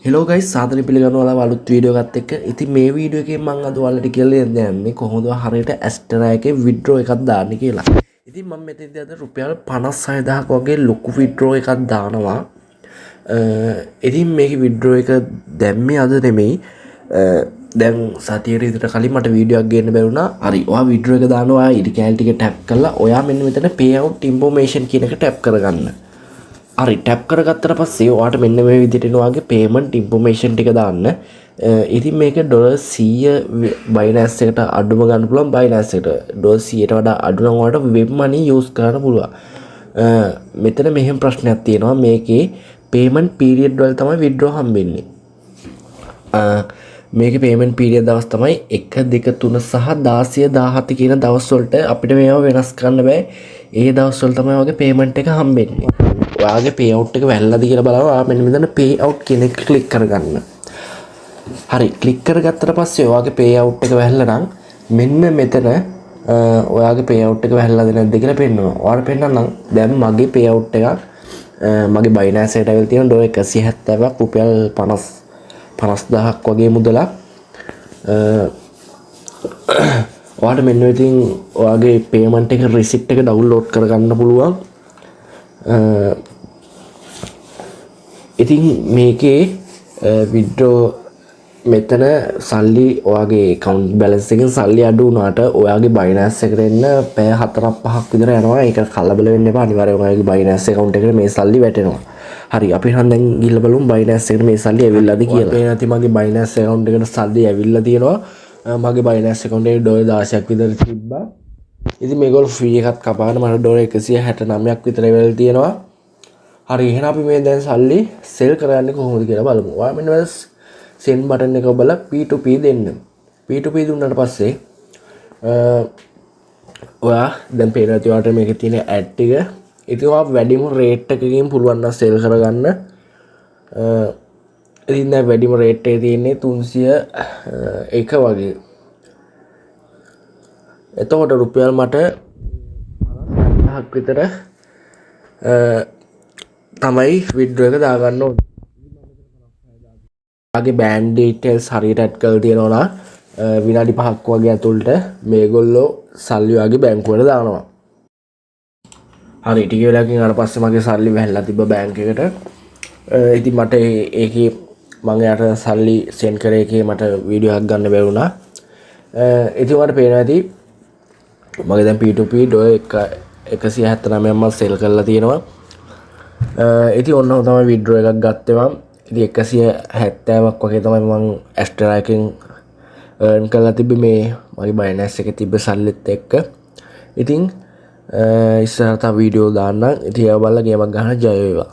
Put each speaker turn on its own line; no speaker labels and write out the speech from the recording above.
Hello guys සාදරයෙන් පිළිගන්නවා ඔයාලව අලුත් වීඩියෝ එකත් එක්ක. ඉතින් මේ වීඩියෝ එකෙන් මම අද ඔයාලට කියලා දෙන්නේ කොහොමද හරියට ඇස්ටරා එකේ විඩ්‍රෝ එකක් දාන්නේ කියලා. ඉතින් මම මෙතනදී අද රුපියල් 56000ක් වගේ ලොකු විඩ්‍රෝ එකක් දානවා. ඉතින් මේකේ විඩ්‍රෝ එක දැම්මේ අද නෙමෙයි. දැන් සතියේ ඉඳලා කලින් මට වීඩියෝ එකක් ගේන්න බැරුණා. හරි ඔයා විඩ්‍රෝ එක දානවා ඉඩි කැල් ටික ටැප් කරලා ඔයා මෙන්න මෙතන pay out information කියන එක ටැප් කරගන්න. හරි ටැප් කරගත්තට පස්සේ ඔයාට මෙන්න මේ විදිහට එනවා වගේ payment information ටික දාන්න. ඉතින් මේක $100 Binance එකට අඩුම ගන්න පුළුවන් Binance එකට. $100ට වඩා අඩු නම් ඔයාලට web money use කරන්න පුළුවන්. මෙතන මෙහෙම ප්‍රශ්නයක් තියෙනවා මේකේ payment period වල තමයි withdraw හම්බෙන්නේ. මේකේ payment period දවස් තමයි 1 2 3 සහ 16 17 කියන දවස් වලට අපිට මේවා වෙනස් කරන්න බෑ. ඒ දවස් වල තමයි ඔයගේ payment එක හම්බෙන්නේ. ඔයාගේ pay out එක වැල්ලාද කියලා බලන්න ඔයා මෙන්න මෙතන pay out කියන එක ක්ලික් කරගන්න. හරි ක්ලික් කරගත්තට පස්සේ ඔයාගේ pay out එක වැල්ලා නම් මෙන්න මෙතන ඔයාගේ pay out එක වැල්ලාද නැද්ද කියලා පෙන්නනවා. ඔයාලට පෙන්නන්නම් දැන් මගේ pay out එකක් මගේ Binance එකට ඇවිල්ලා තියෙන $170ක් රුපියල් 50000ක් වගේ මුදලක්. ඔයාලට මෙන්න ඉතින් ඔයාගේ payment එක receipt එක download කරගන්න පුළුවන්. ඉතින් මේකේ withdraw මෙතන සල්ලි ඔයාගේ account balance එකෙන් සල්ලි අඩු වුණාට ඔයාගේ Binance එකට එන්න පැය 4-5ක් විතර යනවා. ඒක කලබල වෙන්න එපා. අනිවාර්යයෙන් ඔයාගේ Binance account එකට මේ සල්ලි වැටෙනවා. හරි අපි එහෙනම් දැන් ගිහලා බලමු Binance එකට මේ සල්ලි ඇවිල්ලාද කියලා. ඒ නැති මගේ Binance account එකට සල්ලි ඇවිල්ලා තියෙනවා. මගේ Binance account එකේ $16ක් විතර තිබ්බා. ඉතින් මේගොල්ලෝ ෆී එකක් කපාගෙන මට $169ක් විතර වෙලා තියෙනවා. හරි එහෙනම් අපි මේ දැන් සල්ලි සෙල් කරන්නේ කොහොමද කියලා බලමු. ඔයා මෙන්න මේ send button එක ඔබලා P2P දෙන්න. P2P දුන්නාට පස්සේ ඔයා දැන් පේනවා ඔයාලට මේකේ තියෙන ad ටික. ඉතින් ඔයා වැඩිම rate එකකින් පුළුවන් නම් සෙල් කරගන්න. ඉතින් දැන් වැඩිම rate එක තියෙන්නේ 301 වගේ. එතකොට රුපියල් මට 5000ක් විතර තමයි withdraw එක දාගන්න ඕනේ. ආගේ bank details හරියට add කරලා තියෙනවා නම් විනාඩි 5ක් වගේ ඇතුළත මේගොල්ලෝ සල්ලි ඔයාගේ බැංකුවට දානවා. හරි ටික වෙලාවකින් ආවට පස්සේ මගේ සල්ලි වැහැලා තිබ්බ බැංක් එකට. ඉතින් මට ඒකේ මම යාට සල්ලි send කරේ එකේ මට වීඩියෝ එකක් ගන්න බැරුණා. ඉතින් ඔයාලට පේනවා ඇති මගේ දැන් P2P $179ක් මම සෙල් කරලා තියෙනවා. ඉතින් ඔන්න තමයි විඩ්‍රෝ එකක් ගත්තේ මම. ඉතින් 170ක් වගේ තමයි මම ඇස්ටරා එකෙන් earn කරලා තිබ්බේ මේ මගේ Binance එකේ තිබ්බ සල්ලිත් එක්ක. ඉතින් ඉස්සරහට වීඩියෝ දාන්නම්. ඉතින් ඒව බලලා ගේමක් ගන්න ජය වේවා.